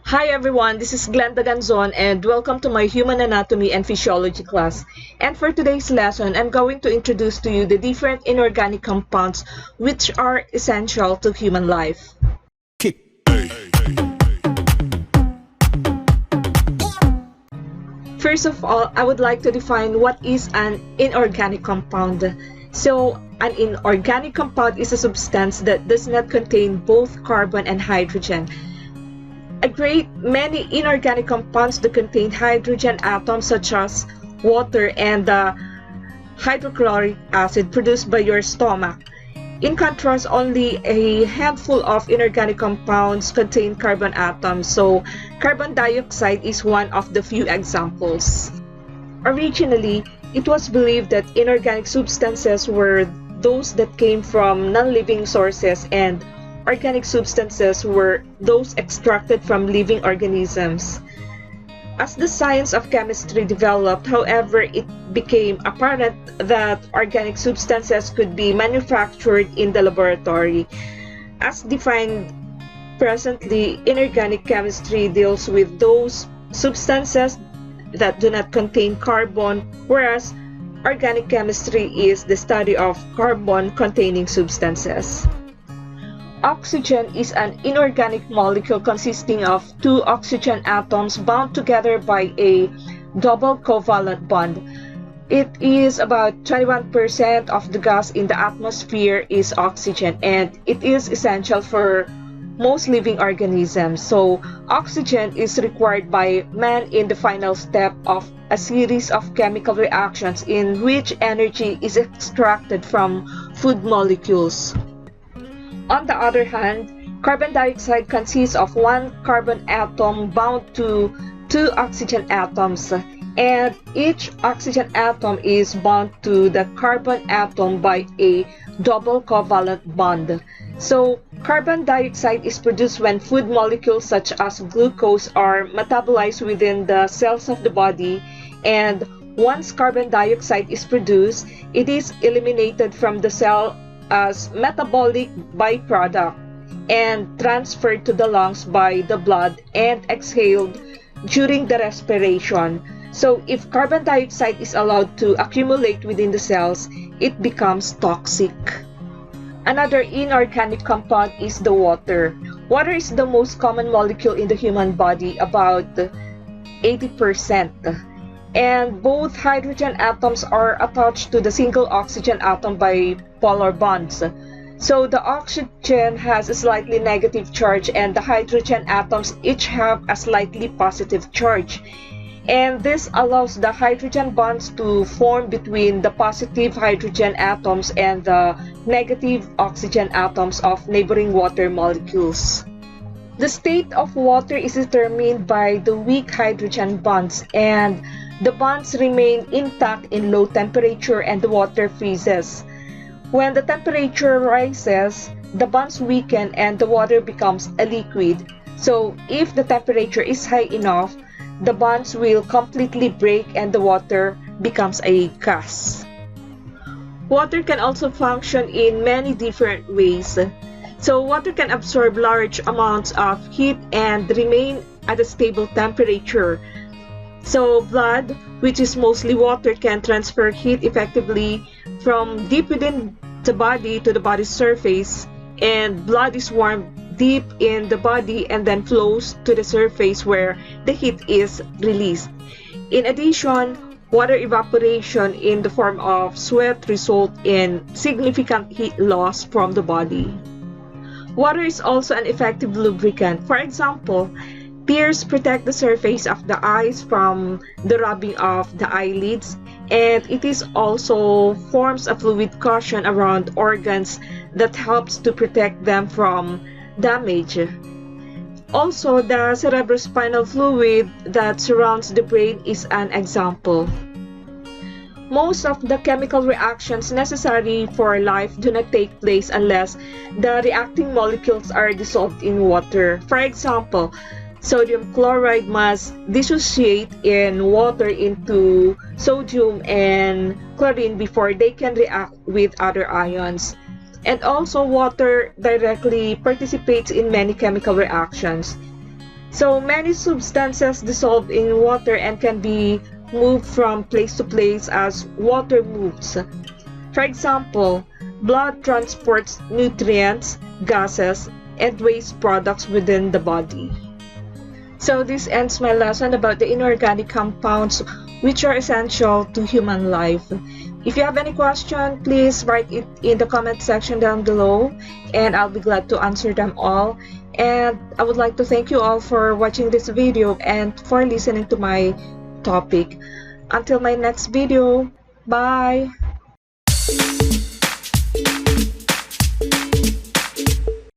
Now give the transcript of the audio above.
Hi everyone, this is Glenda Ganzon and welcome to my Human Anatomy and Physiology class. And for today's lesson, I'm going to introduce to you the different inorganic compounds which are essential to human life. First of all, I would like to define what is an inorganic compound. So, an inorganic compound is a substance that does not contain both carbon and hydrogen. A great many inorganic compounds that contain hydrogen atoms such as water and the hydrochloric acid produced by your stomach. In contrast, only a handful of inorganic compounds contain carbon atoms, so carbon dioxide is one of the few examples. Originally, it was believed that inorganic substances were those that came from non-living sources and organic substances were those extracted from living organisms. As the science of chemistry developed, however, it became apparent that organic substances could be manufactured in the laboratory. As defined presently, inorganic chemistry deals with those substances that do not contain carbon, whereas organic chemistry is the study of carbon-containing substances. Oxygen is an inorganic molecule consisting of two oxygen atoms bound together by a double covalent bond. It is about 21% of the gas in the atmosphere is oxygen, and it is essential for most living organisms. So, oxygen is required by man in the final step of a series of chemical reactions in which energy is extracted from food molecules. On the other hand, carbon dioxide consists of one carbon atom bound to two oxygen atoms, and each oxygen atom is bound to the carbon atom by a double covalent bond. So, carbon dioxide is produced when food molecules such as glucose are metabolized within the cells of the body, and once carbon dioxide is produced, it is eliminated from the cell as metabolic byproduct and transferred to the lungs by the blood and exhaled during the respiration. So if carbon dioxide is allowed to accumulate within the cells, it becomes toxic. Another inorganic compound is the water. Water is the most common molecule in the human body, about 80%. And both hydrogen atoms are attached to the single oxygen atom by polar bonds. So the oxygen has a slightly negative charge and the hydrogen atoms each have a slightly positive charge. And this allows the hydrogen bonds to form between the positive hydrogen atoms and the negative oxygen atoms of neighboring water molecules. The state of water is determined by the weak hydrogen bonds, and the bonds remain intact in low temperature and the water freezes. When the temperature rises, the bonds weaken and the water becomes a liquid. So if the temperature is high enough, the bonds will completely break and the water becomes a gas. Water can also function in many different ways. So water can absorb large amounts of heat and remain at a stable temperature. So blood, which is mostly water, can transfer heat effectively from deep within the body to the body's surface, and blood is warmed deep in the body and then flows to the surface where the heat is released. In addition, water evaporation in the form of sweat results in significant heat loss from the body. Water is also an effective lubricant. For example, tears protect the surface of the eyes from the rubbing of the eyelids, and it is also forms a fluid cushion around organs that helps to protect them from damage. Also, the cerebrospinal fluid that surrounds the brain is an example. Most of the chemical reactions necessary for life do not take place unless the reacting molecules are dissolved in water. For example, sodium chloride must dissociate in water into sodium and chlorine before they can react with other ions. And also, water directly participates in many chemical reactions. So many substances dissolve in water and can be moved from place to place as water moves. For example, blood transports nutrients, gases, and waste products within the body. So this ends my lesson about the inorganic compounds which are essential to human life. If you have any question, please write it in the comment section down below and I'll be glad to answer them all. And I would like to thank you all for watching this video and for listening to my topic. Until my next video, bye!